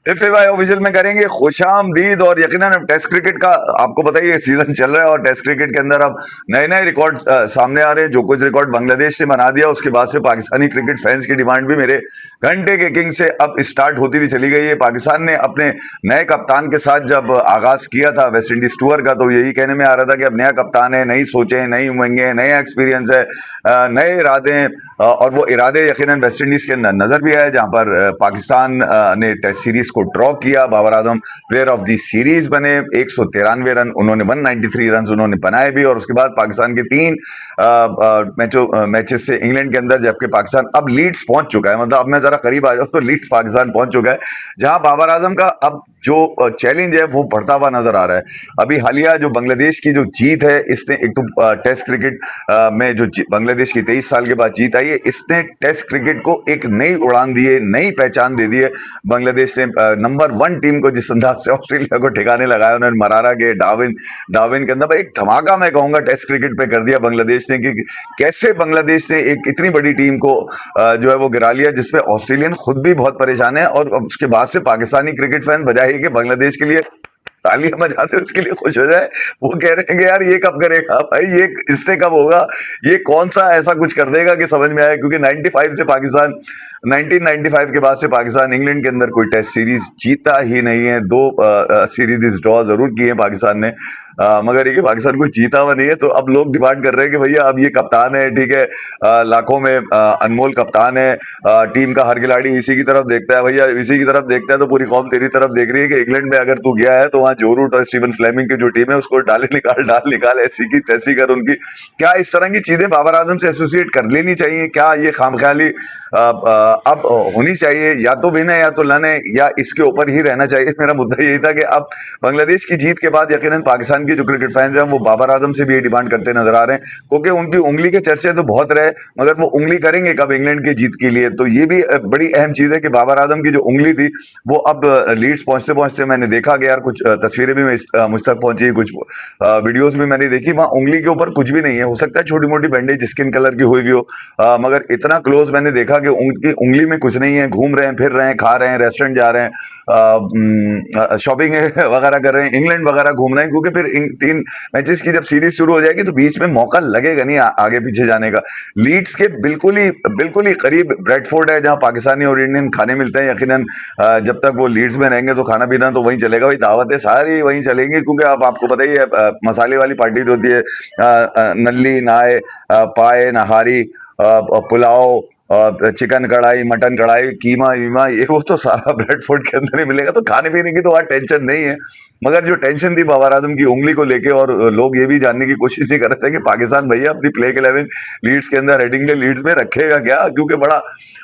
फिर भाई ऑफिशियल में करेंगे खुशामदीद। और यकीनन अब टेस्ट क्रिकेट का आपको पता ही है, सीजन चल रहा है और टेस्ट क्रिकेट के अंदर अब नए नए रिकॉर्ड सामने आ रहे हैं। जो कुछ रिकॉर्ड बांग्लादेश से बना दिया, उसके बाद से पाकिस्तानी क्रिकेट फैंस की डिमांड भी मेरे घंटे के किंग से अब स्टार्ट होती हुई चली गई है। पाकिस्तान ने अपने नए कप्तान के साथ जब आगाज किया था वेस्ट इंडीज टूर का, तो यही कहने में आ रहा था कि अब नया कप्तान है, नई सोचें, नई उमंगें, नया एक्सपीरियंस है, नए इरादे हैं। और वो इरादे यकीनन वेस्ट इंडीज के नजर भी आए, जहां पर पाकिस्तान ने टेस्ट सीरीज को ड्रॉ किया। Babar Azam player of the series बने, 193 रन उन्होंने, 193 रन उन्होंने बनाए भी। और उसके बाद पाकिस्तान के 3 मैचेस से इंग्लैंड के अंदर, जबकि पाकिस्तान अब लीड्स पहुंच चुका है। मतलब अब मैं जरा करीब आ जाऊं तो लीड्स पाकिस्तान पहुंच चुका है, जहां बाबर आजम का अब जो चैलेंज है वो बढ़ता हुआ नजर आ रहा है। अभी हालिया जो बांग्लादेश की जो जीत है, इसने एक तो टेस्ट क्रिकेट में जो बांग्लादेश की 23 साल के बाद जीत आई है, इसने टेस्ट क्रिकेट को एक नई उड़ान दी है, नई पहचान दे दी है। बांग्लादेश ने नंबर 1 टीम को जिस अंदाज से ऑस्ट्रेलिया को ठिकाने लगाया, उन्होंने मरारा के डार्विन के अंदर एक धमाका मैं कहूंगा टेस्ट क्रिकेट पे कर दिया बांग्लादेश ने। कि कैसे बांग्लादेश ने एक इतनी बड़ी टीम को जो है वो गिरा लिया, जिसपे ऑस्ट्रेलियन खुद भी बहुत परेशान है। और उसके बाद से पाकिस्तानी क्रिकेट फैन बजाय कि बांग्लादेश के लिए तालियां बजाते उसके लिए खुश हो जाए, वो कह रहे हैं कि यार ये कब करेगा भाई, ये इससे कब होगा, ये कौन सा ऐसा कुछ कर देगा कि समझ में आए। क्योंकि 95 से पाकिस्तान 1995 के बाद से पाकिस्तान इंग्लैंड के अंदर कोई टेस्ट सीरीज जीता ही नहीं है। 2 सीरीज ड्रॉ जरूर किए हैं पाकिस्तान ने, मगर ये पाकिस्तान कोई जीता हुआ नहीं है। तो अब लोग डिमांड कर रहे हैं कि भैया अब ये कप्तान है, ठीक है, लाखों में अनमोल कप्तान है, टीम का हर खिलाड़ी इसी की तरफ देखता है। भैया इसी की तरफ देखता है तो पूरी कौम तेरी तरफ देख रही है कि इंग्लैंड में अगर तू गया है तो वहां जो रूट और स्टीवन फ्लेमिंग की जो टीम है उसको डाल निकाल, ऐसी की तैसी कर उनकी। क्या इस तरह की चीजें बाबर आजम से एसोसिएट कर लेनी चाहिए? क्या ये खामख्याली अब होनी चाहिए? या तो विन है या तो लन है, या इसके ऊपर ही रहना चाहिए? मेरा मुद्दा यही था कि अब बांग्लादेश की जीत के बाद यकीनन पाकिस्तान के जो क्रिकेट फैंस हैं वो बाबर आजम से भी ये डिमांड करते नजर आ रहे हैं, क्योंकि उनकी उंगली के चर्चे तो बहुत रहे, मगर वो उंगली करेंगे कब इंग्लैंड की जीत के लिए? तो ये भी बड़ी अहम चीज है कि बाबर आजम की जो उंगली थी वो अब लीड्स पहुंचते पहुंचते मैंने देखा कि यार कुछ तस्वीरें भी मुझ तक पहुंची, कुछ वीडियोस भी मैंने देखी, वहां उंगली के ऊपर कुछ भी नहीं है। हो सकता है छोटी मोटी बैंडेज स्किन कलर की हुई भी हो, मगर इतना क्लोज मैंने देखा कि उनकी उंगली में कुछ नहीं है। घूम रहे हैं, फिर रहे हैं, खा रहे हैं, रेस्टोरेंट जा रहे हैं, शॉपिंग वगैरह कर रहे हैं, इंग्लैंड वगैरह घूम रहे हैं, क्योंकि फिर इन 3 मैचेस की जब सीरीज शुरू हो जाएगी तो बीच में मौका लगेगा नहीं आगे पीछे जाने का। लीड्स के बिल्कुल ही करीब ब्रेडफोर्ड है, जहां पाकिस्तानी और इंडियन खाने मिलते हैं। यकीनन जब तक वो लीड्स में रहेंगे तो खाना पीना तो वहीं चलेगा, वही दावतें सारी वहीं चलेंगी, क्योंकि अब आपको पता ही है मसाले वाली पार्टी जो होती है, नल्ली नाए, पाए नहारी, पुलाव, चिकन कढ़ाई, मटन कढ़ाई, कीमा वीमा, ये वो तो सारा ब्रेडफोर्ड के अंदर ही मिलेगा। तो खाने पीने की तो वहां टेंशन नहीं है, मगर जो टेंशन थी बाबर आजम की उंगली को लेके, और लोग ये भी जानने की कोशिश नहीं कर रहे थे कि पाकिस्तान भैया अपनी प्लेइंग 11 लीड्स के अंदर हेडिंगले लीड्स में रखेगा क्या, क्योंकि बड़ा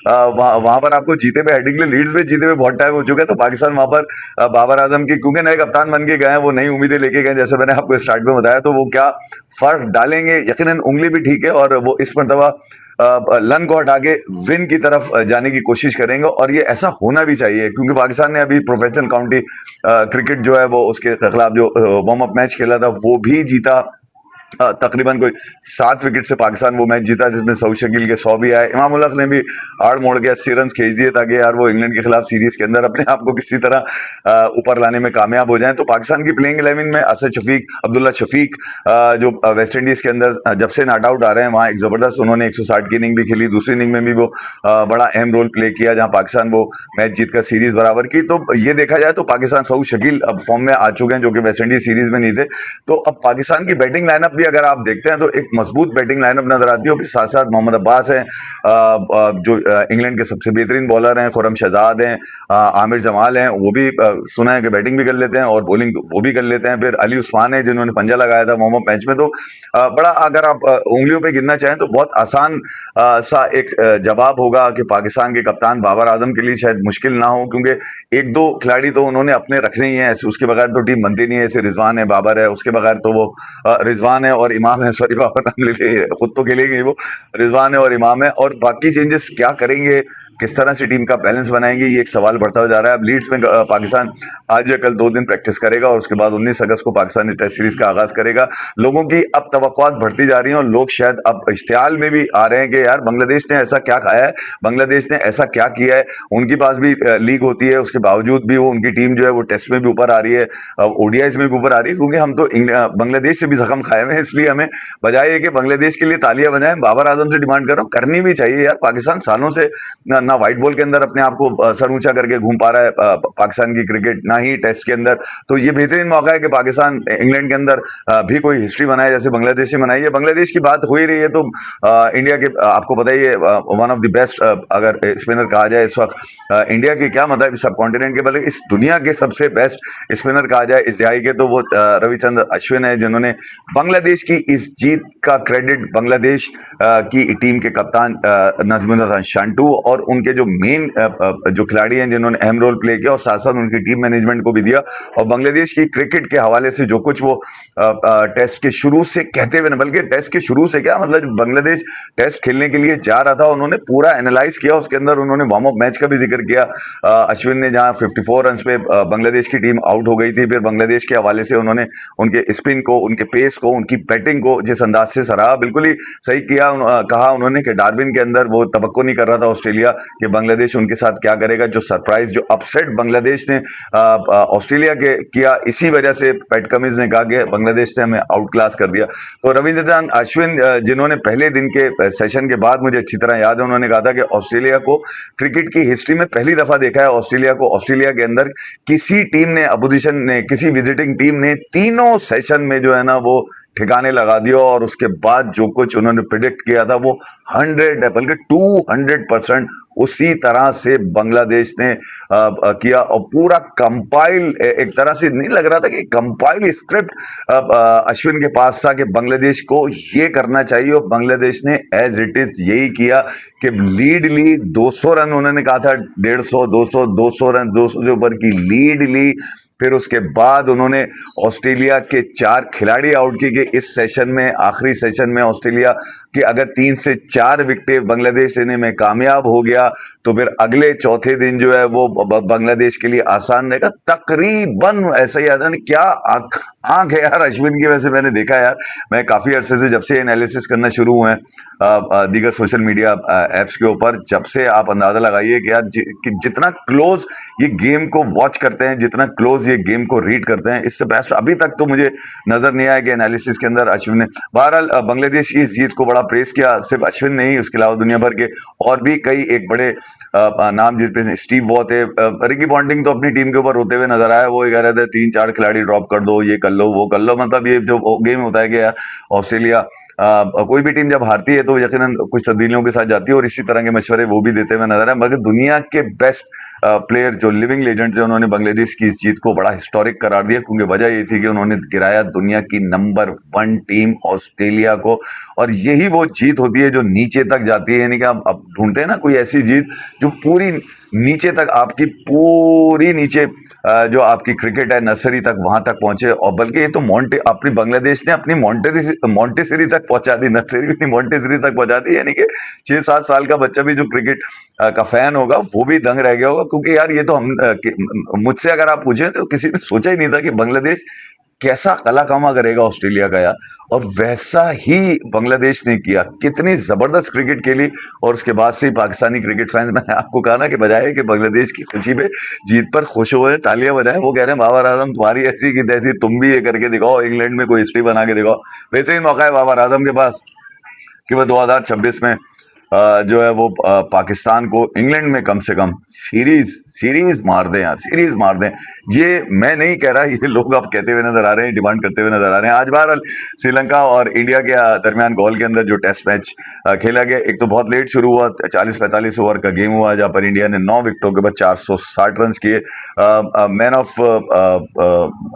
वहां पर आपको जीते हुए हेडिंगले लीड्स में जीते हुए बहुत टाइम हो चुका है। तो पाकिस्तान वहां पर बाबर आजम की, क्योंकि नए कप्तान बन के गए हैं, वो नई उम्मीदें लेके गए, जैसे मैंने आपको स्टार्ट में बताया, तो वो क्या फर्क डालेंगे। यकीनन उंगली भी ठीक है, और वो इस मरतबा लन को हटा के विन की तरफ जाने की कोशिश करेंगे, और ये ऐसा होना भी चाहिए, क्योंकि पाकिस्तान ने अभी प्रोफेशनल काउंटी क्रिकेट जो है वो उसके खिलाफ जो वार्म अप मैच खेला था वो भी जीता। तकरीबन कोई 7 विकेट से पाकिस्तान वो मैच जीता, जिसमें सऊद शकील के 100 भी आए। इमाम उल हक ने भी आड़ मोड़ के 80 रन खींच दिए, ताकि यार वो इंग्लैंड के खिलाफ सीरीज के अंदर अपने आप को किसी तरह ऊपर लाने में कामयाब हो जाएं। तो पाकिस्तान की प्लेइंग 11 में असद शफीक, अब्दुल्ला शफीक, जो वेस्ट इंडीज के अंदर जब से नॉट आउट आ रहे हैं, वहां एक जबरदस्त उन्होंने 160 की इनिंग भी खेली। दूसरी इनिंग में भी वो बड़ा अहम रोल प्ले किया, जहां पाकिस्तान वो मैच जीतकर सीरीज बराबर की। तो ये देखा जाए तो पाकिस्तान, सऊद शकील अब फॉर्म में आ चुके हैं, जो कि वेस्ट इंडीज सीरीज में नहीं थे। तो अब पाकिस्तान की बैटिंग लाइनअप भी अगर आप देखते हैं तो एक मजबूत बैटिंग लाइनअप नजर आती है। साथ साथ मोहम्मद अब्बास हैं, जो इंग्लैंड के सबसे बेहतरीन बॉलर हैं, खुरम शहजाद हैं, आमिर जमाल हैं, वो भी सुना है कि बैटिंग भी कर लेते हैं और बॉलिंग वो भी कर लेते हैं। फिर अली उस्मान है, जिन्होंने पंजा लगाया था वार्म अप मैच में। तो बड़ा, अगर आप उंगलियों पे गिनना चाहें तो बहुत आसान सा एक जवाब होगा कि पाकिस्तान के कप्तान बाबर आजम के लिए शायद मुश्किल ना हो, क्योंकि 1-2 खिलाड़ी तो उन्होंने अपने रखने ही हैं, उसके बगैर तो टीम बनती नहीं है। ऐसे रिजवान है, बाबर है, उसके बगैर तो वो रिजवान है है और इमाम है, सॉरी बाबर नाम ले लिए, खुद तो खेलेंगे वो, रिजवान है और इमाम है, और बाकी चेंजेस क्या करेंगे, किस तरह से टीम का बैलेंस बनाएंगे, ये एक सवाल बढ़ता हुआ जा रहा है। अब लीड्स में पाकिस्तान आज या कल 2 दिन प्रैक्टिस करेगा और उसके बाद 19 अगस्त को पाकिस्तान टेस्ट सीरीज का आगाज करेगा। लोगों की अब तवक्कुआत बढ़ती जा रही हैं और लोग शायद अब इश्तियाल में भी आ रहे हैं कि यार बांग्लादेश ने ऐसा क्या खाया है, बांग्लादेश ने ऐसा क्या किया है, उनके पास भी लीग होती है, उसके बावजूद भी वो उनकी टीम जो है वो टेस्ट में भी ऊपर आ रही है, ओडीआईज में भी ऊपर आ रही है, क्योंकि हम तो बांग्लादेश से भी जख्म खाए हुए हैं। इसलिए हमें बजाय कि बांग्लादेश के लिए तालियां बजाएं, बाबर आजम से डिमांड कर रहा हूं, करनी भी चाहिए यार। पाकिस्तान सालों से ना व्हाइट बॉल के अंदर अपने आप को सर ऊंचा करके घूम पा रहा है, पाकिस्तान की क्रिकेट, ना ही टेस्ट के अंदर। तो ये बेहतरीन मौका है कि पाकिस्तान इंग्लैंड के अंदर भी कोई हिस्ट्री बनाए जैसे बांग्लादेश से बनाई है। बांग्लादेश की बात हो ही रही है तो इंडिया के आपको पता ही है, वन ऑफ द बेस्ट अगर स्पिनर कहा जाए इस वक्त इंडिया के, क्या मतलब सब कॉन्टिनेंट के, बल्कि इस दुनिया के सबसे बेस्ट स्पिनर कहा जाए इस दिहाई के, तो वो रविचंद्र अश्विन है, जिन्होंने बांग्लादेश की इस जीत का क्रेडिट बांग्लादेश की टीम के कप्तान नजमुल हसन शांटू और उनके जो मेन जो खिलाड़ी हैं जिन्होंने अहम रोल प्ले किया और साथ साथ उनकी टीम मैनेजमेंट को भी दिया। और बांग्लादेश की क्रिकेट के हवाले से जो कुछ वो टेस्ट के शुरू से कहते हुए, बल्कि टेस्ट के शुरू से क्या मतलब, बांग्लादेश टेस्ट खेलने के लिए जा रहा था, उन्होंने पूरा एनालाइज किया, उसके अंदर उन्होंने वार्म अप मैच का भी जिक्र किया। अश्विन ने जहां 54 रन पे बांग्लादेश की टीम आउट हो गई थी, फिर बांग्लादेश के हवाले से उन्होंने उनके स्पिन को, उनके पेस को, उनकी बैटिंग को जिस अंदाज से सराहा, बिल्कुल ही सही किया। कहा उन्होंने कि डार्विन के अंदर वो तवक्को नहीं कर रहा था ऑस्ट्रेलिया कि बांग्लादेश उनके साथ क्या करेगा। जो सरप्राइज, जो अपसेट बांग्लादेश ने ऑस्ट्रेलिया के किया, इसी वजह से पैट कमिंस ने कहा कि बांग्लादेश ने हमें आउट क्लास कर दिया। तो रविचंद्रन अश्विन जिन्होंने पहले दिन के सेशन के बाद, मुझे अच्छी तरह याद है, उन्होंने कहा था कि ऑस्ट्रेलिया को क्रिकेट की हिस्ट्री में पहली दफा देखा है ऑस्ट्रेलिया को, ऑस्ट्रेलिया के अंदर किसी टीम ने, अपोजिशन ने, किसी विजिटिंग टीम ने तीनों सेशन में जो है ना वो ठिकाने लगा दिया और उसके बाद जो कुछ उन्होंने प्रिडिक्ट किया था वो 100 बल्कि 200% उसी तरह से बांग्लादेश ने किया। और पूरा कंपाइल, एक तरह से नहीं लग रहा था कि कंपाइल स्क्रिप्ट अश्विन के पास था कि बांग्लादेश को ये करना चाहिए, और बांग्लादेश ने एज इट इज यही किया कि लीड ली, 200 रन उन्होंने कहा था, 150, 200, 200 रन, 200 से ऊपर की लीड ली। फिर उसके बाद उन्होंने ऑस्ट्रेलिया के 4 खिलाड़ी आउट किए कि इस सेशन में, आखिरी सेशन में ऑस्ट्रेलिया के अगर 3 से 4 विकेट बांग्लादेश लेने में कामयाब हो गया तो फिर अगले चौथे दिन जो है वो बांग्लादेश के लिए आसान रहेगा। तकरीबन ऐसा ही आता है, क्या आंख है यार अश्विन की। वैसे मैंने देखा यार, मैं काफी अरसे से, जब से एनालिसिस करना शुरू हुए हैं दीगर सोशल मीडिया एप्स के ऊपर, जब से आप अंदाजा लगाइए कि यार कि जितना क्लोज ये गेम को वॉच करते हैं, जितना क्लोज ये गेम को रीड करते हैं, इससे बेस्ट अभी तक तो मुझे नजर नहीं आया कि एनालिसिस के अंदर अश्विन ने। बहरहाल बांग्लादेश की इस जीत को बड़ा प्रेस किया, सिर्फ अश्विन नहीं, उसके अलावा दुनिया भर के और भी कई एक बड़े नाम, जिसमें स्टीव वॉ थे, रिकी पॉन्टिंग तो अपनी टीम के ऊपर रोते हुए नजर आया, वो कह रहे थे 3-4 खिलाड़ी ड्रॉप कर दो, ये कर लो, वो कर लो। मतलब ये जो गेम होता है कि यार ऑस्ट्रेलिया, कोई भी टीम जब हारती है तो यकीनन कुछ तब्दीलियों के साथ जाती है, और इसी तरह के मशवरे वो भी देते हुए नजर आए। मगर दुनिया के बेस्ट प्लेयर जो लिविंग लेजेंड्स हैं, उन्होंने बांग्लादेश की इस जीत को बड़ा हिस्टोरिक करार दिया, क्योंकि वजह ये थी कि उन्होंने गिराया दुनिया की नंबर 1 टीम ऑस्ट्रेलिया को। और यही वो जीत होती है जो नीचे तक जाती है, यानी कि आप ढूंढते हैं ना कोई ऐसी जीत जो पूरी नीचे तक, आपकी पूरी नीचे जो आपकी क्रिकेट है नर्सरी तक, वहां तक पहुंचे। और बल्कि ये तो अपनी बांग्लादेश ने अपनी मॉन्टेसरी तक पहुंचा दी, नर्सरी मॉन्टेसरी तक पहुंचा दी, यानी कि 6-7 साल का बच्चा भी जो क्रिकेट का फैन होगा वो भी दंग रह गया होगा। क्योंकि यार ये तो मुझसे अगर आप पूछे तो किसी ने सोचा ही नहीं था कि बांग्लादेश कैसा कलाकामा करेगा ऑस्ट्रेलिया का यार, और वैसा ही बांग्लादेश ने किया। कितनी जबरदस्त क्रिकेट खेली। और उसके बाद से ही पाकिस्तानी क्रिकेट फैंस, मैंने आपको कहा ना कि बजाय कि बांग्लादेश की खुशी पे, जीत पर खुश हुए, तालियां बजाएं, वो कह रहे हैं बाबर आजम तुम्हारी ऐसी की तैसी, तुम भी ये करके दिखाओ, इंग्लैंड में कोई हिस्ट्री बना के दिखाओ। बेहतरीन मौका है बाबर आजम के पास कि वह 2026 में जो है वो पाकिस्तान को इंग्लैंड में कम से कम सीरीज मार दें यार, सीरीज मार दें। ये मैं नहीं कह रहा, ये लोग अब कहते हुए नजर आ रहे हैं, डिमांड करते हुए नजर आ रहे हैं। आज बहरहाल श्रीलंका और इंडिया के दरमियान गॉल के अंदर जो टेस्ट मैच खेला गया, एक तो बहुत लेट शुरू हुआ, 40-45 ओवर का गेम हुआ, जहां पर इंडिया ने 9 विकेटों के बाद 460 रन किए। मैन ऑफ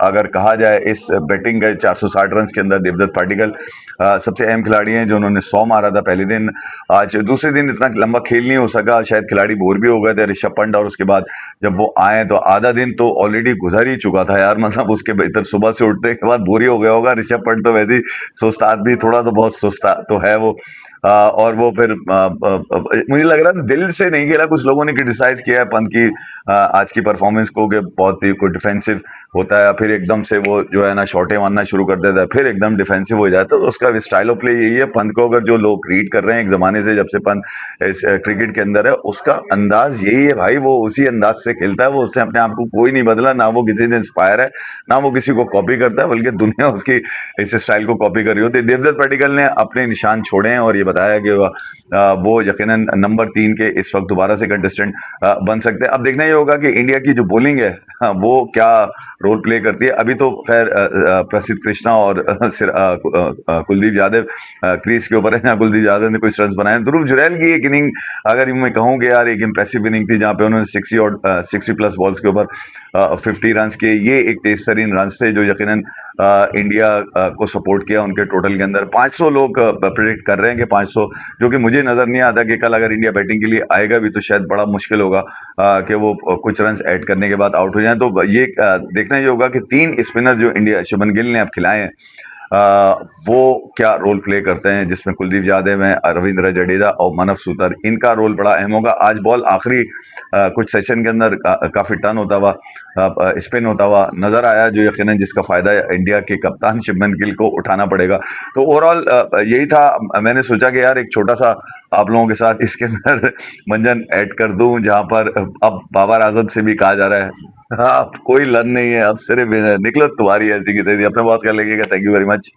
अगर कहा जाए इस बैटिंग के 460 रन के अंदर देवदत्त पाटिकल सबसे अहम खिलाड़ी हैं, जो उन्होंने 100 मारा था पहले दिन। आज दूसरे दिन इतना लंबा खेल नहीं हो सका, शायद खिलाड़ी बोर भी हो गए थे, ऋषभ पंत, और उसके बाद जब वो आए तो आधा दिन तो ऑलरेडी गुजर ही चुका था यार, मतलब उसके इधर सुबह से उठने के बाद बोर ही हो गया होगा। ऋषभ पंत तो वैसे ही सुस्त आदमी, थोड़ा तो बहुत सुस्त तो है वो। और वो फिर मुझे लग रहा था दिल से नहीं खेला। कुछ लोगों ने क्रिटिसाइज किया है पंत की आज की परफॉर्मेंस को, कि बहुत ही कोई डिफेंसिव होता है, फिर एकदम से वो जो है ना शॉटें मारना शुरू कर देता है, फिर एकदम डिफेंसिव हो जाता है। तो उसका स्टाइल ऑफ प्ले यही है। पंत को अगर जो लोग रीड कर रहे हैं एक जमाने से, जब से पंत इस क्रिकेट के अंदर है, उसका अंदाज यही है भाई, वो उसी अंदाज से खेलता है। वो उससे अपने आप को कोई नहीं बदला, ना वो किसी से इंस्पायर है, ना वो किसी को कॉपी करता है, बल्कि दुनिया उसकी इस स्टाइल को कॉपी कर रही होती है। देवदत्त पडिक्कल ने अपने निशान छोड़े हैं और ये बताया कि वो यकीनन नंबर 3 के इस वक्त दोबारा से कंटेस्टेंट बन सकते हैं। अब देखना ये होगा कि इंडिया की जो बॉलिंग है वो क्या रोल प्ले करती है। अभी तो खैर प्रसिद्ध कृष्णा और कुलदीप यादव क्रीज के ऊपर है, जहाँ कुलदीप यादव ने कुछ रन बनाए। ध्रुव जुरैल की एक इनिंग अगर मैं कहूँ कि यार एक इंप्रेसिव इनिंग थी, जहाँ पे उन्होंने 60 प्लस बॉल्स के ऊपर 50 रन किए। ये एक तेज तरीन रन थे जो यकीनन इंडिया को सपोर्ट किया उनके टोटल के अंदर। 500 लोग प्रेडिक्ट कर रहे हैं कि 500, जो कि मुझे नजर नहीं आता कि कल अगर इंडिया बैटिंग के लिए आएगा भी तो शायद बड़ा मुश्किल होगा कि वो कुछ रन ऐड करने के बाद आउट हो जाए। तो ये देखना ये होगा कि 3 स्पिनर जो इंडिया शुभमन गिल ने अब खिलाए हैं वो क्या रोल प्ले करते हैं, जिसमें कुलदीप यादव है, रविंद्र जडेजा और मनव सूतर। इनका रोल बड़ा अहम होगा। आज बॉल आखिरी कुछ सेशन के अंदर काफी टर्न होता हुआ, स्पिन होता हुआ नजर आया, जो यकीनन जिसका फायदा इंडिया के कप्तान शुभमन गिल को उठाना पड़ेगा। तो ओवरऑल यही था। मैंने सोचा कि यार एक छोटा सा आप लोगों के साथ इसके अंदर मंजन ऐड कर दूं, जहां पर अब बाबर आजम से भी कहा जा रहा है अब कोई लन नहीं है, अब सिर्फ निकलो तुम्हारी ऐसी की तैसी। अपने बात कर लेंगे। Thank you very much.